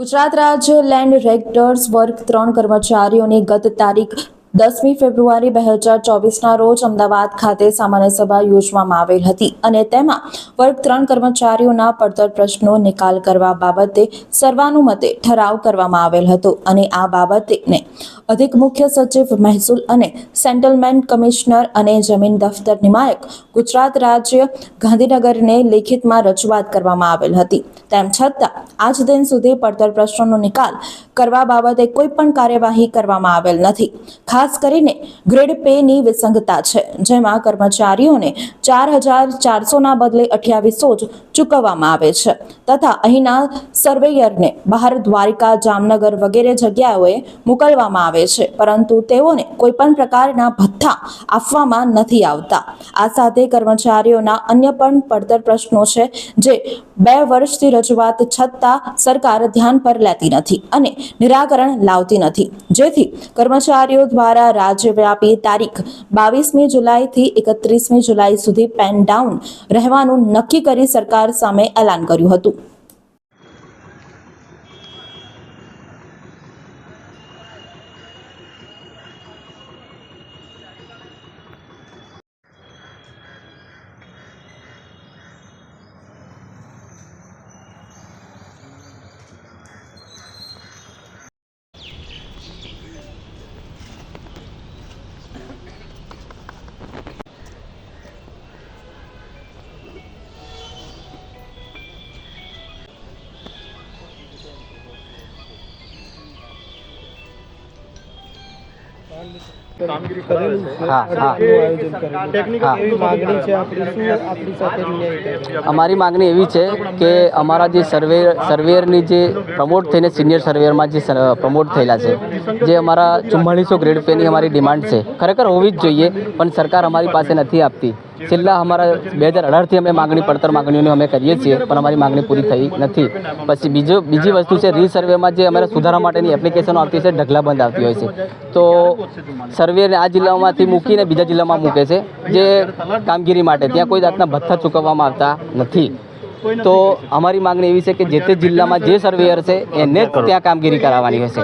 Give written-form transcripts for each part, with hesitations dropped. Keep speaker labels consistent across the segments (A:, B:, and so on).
A: ગુજરાત રાજ્ય land regulators વર્ગ 3 કર્મચારીઓની ગત તારીખ 10મી ફેબ્રુઆરી 2024ના રોજ અમદાવાદ ખાતે સામાન્ય સભા યોજવામાં આવેલ હતી અને તેમાં વર્ગ 3 કર્મચારીઓના પડતર પ્રશ્નો નિકાલ કરવા બાબતે સર્વાનુમતે ઠરાવ કરવામાં આવેલ હતો અને આ બાબતને અધિક મુખ્ય સચિવ મહેસૂલ અને સેટલમેન્ટ કમિશનર અને જમીન દફતર નિયામક ગુજરાત રાજ્ય ગાંધીનગરને લેખિતમાં રજૂઆત કરવામાં આવેલ હતી। તેમ છતાં આજ દિન સુધી પડતર પ્રશ્નોનો નિકાલ કરવા બાબતે કોઈ પણ કાર્યવાહી કરવામાં આવેલ નથી। ખાસ કરીને ગ્રેડ પે ની વિસંગતતા છે, જેમાં કર્મચારીઓને 4,400 ના બદલે 2800 જ ચૂકવવામાં આવે છે તથા અહીંના સર્વેયરને બહાર દ્વારિકા, જામનગર વગેરે જગ્યાઓએ મોકલવામાં આવે છે, પરંતુ તેઓને કોઈ પણ પ્રકારના ભથ્થા આપવામાં નથી આવતા। આ સાથે કર્મચારીઓના અન્ય પણ પડતર પ્રશ્નો છે, જે 2 વર્ષથી રજૂઆત છતાં સરકાર ધ્યાન પર લેતી નથી અને નિરાકરણ લાવતી નથી, જેથી કર્મચારીઓ દ્વારા રાજ્યવ્યાપી તારીખ 22મી જુલાઈથી 31મી જુલાઈ સુધી પેન ડાઉન રહેવાનું નક્કી કરી સરકાર સામે એલાન કર્યું હતું।
B: અમારી માગણી એવી છે કે અમારા જે સર્વેયરની જે પ્રમોટ થઈને સિનિયર સર્વેયરમાં જે પ્રમોટ થયેલા છે, જે અમારા 4400 ગ્રેડ પેની અમારી ડિમાન્ડ છે, ખરેખર હોવી જ જોઈએ, પણ સરકાર અમારી પાસે નથી આપતી। છેલ્લા અમારા 2018થી અમે પડતર માગણીઓને અમે કરીએ છીએ, પણ અમારી માગણી પૂરી થઈ નથી। પછી બીજી વસ્તુ છે, રીસર્વેમાં જે અમારે સુધારા માટેની એપ્લિકેશનો આવતી છે, ઢગલાબંધ આવતી હોય છે, તો સર્વેને આ જિલ્લામાંથી મૂકીને બીજા જિલ્લામાં મૂકે છે, જે કામગીરી માટે ત્યાં કોઈ જાતના ભથ્થા ચૂકવવામાં આવતા નથી। તો અમારી માગણી એવી છે કે જે તે જિલ્લામાં જે સર્વેયર છે એને જ ત્યાં કામગીરી કરાવવાની હશે,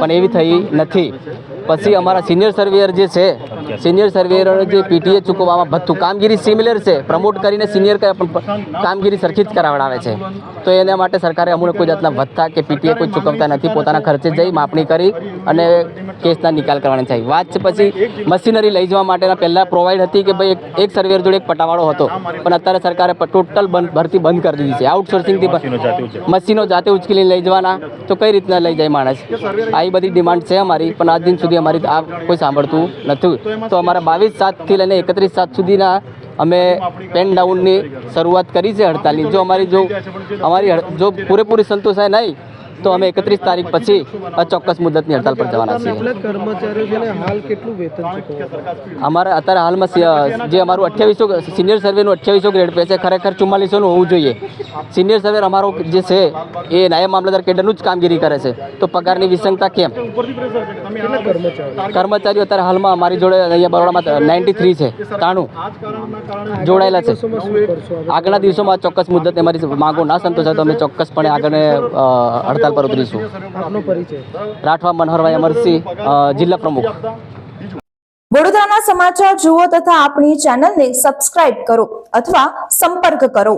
B: પણ એવી થઈ નથી। પછી અમારા સિનિયર સર્વેયર જે છે, સિનિયર સર્વેયરોને જે પીટીએ ચૂકવવામાં ભથ્થું, કામગીરી સિમિલર છે, પ્રમોટ કરીને સિનિયર કામગીરી સરખી જ કરાવડાવે છે, તો એના માટે સરકારે અમને કોઈ જાતના ભથ્થા કે પીટીએ કોઈ ચૂકવતા નથી। પોતાના ખર્ચે જઈ માપણી કરી અને કેસના નિકાલ કરવાની છે। વાત છે પછી મશીનરી લઈ જવા માટેના પહેલાં પ્રોવાઈડ હતી કે ભાઈ એક સર્વેયર જોડે એક પટાવાળો હતો, પણ અત્યારે સરકારે ટોટલ ભરતી બંધ કરી દીધી છે। આઉટસોર્સિંગથી મશીનો જાતે ઉચકીને લઈ જવાના, તો કઈ રીતના લઈ જાય માણસ? આવી બધી ડિમાન્ડ છે અમારી, પણ આજ દિન સુધી અમારી આ કોઈ સાંભળતું નથી। તો અમારા 22/7થી લઈને 31/7 સુધીના અમે પેન ડાઉનની શરૂઆત કરી છે હડતાલની। જો અમારી જો પૂરેપૂરી સંતોષાય નહીં તો અમે 31 તારીખ પછી અચોક્કસ મુદતની હડતાલ પર જવાના છીએ। અમારે અત્યારે હાલમાં જે અમારું 2800 સિનિયર સર્વેનું 2800 ગ્રેડ પે છે, ખરેખર 4400નું હોવું જોઈએ। સિનિયર સર્વેર અમારો જે છે એ નાયબ મામલતદાર કેડરનું જ કામગીરી કરે છે, તો પગારની વિસંગતતા કેમ? કર્મચારીઓ અત્યારે હાલમાં અમારી જોડે અહીંયા બરોડામાં 93 છે, 93 જોડાયેલા છે। આગળના દિવસોમાં ચોક્કસ મુદત અમારી માંગો ના સંતોષાય તો અમે ચોક્કસપણે આગળ હડતાલ પર ઉતરીશું। રાઠવા મનહરભાઈ અમરસિંહ, જિલ્લા પ્રમુખ।
A: વડોદરાના સમાચાર જુઓ તથા આપણી ચેનલને સબસ્ક્રાઇબ કરો અથવા સંપર્ક કરો।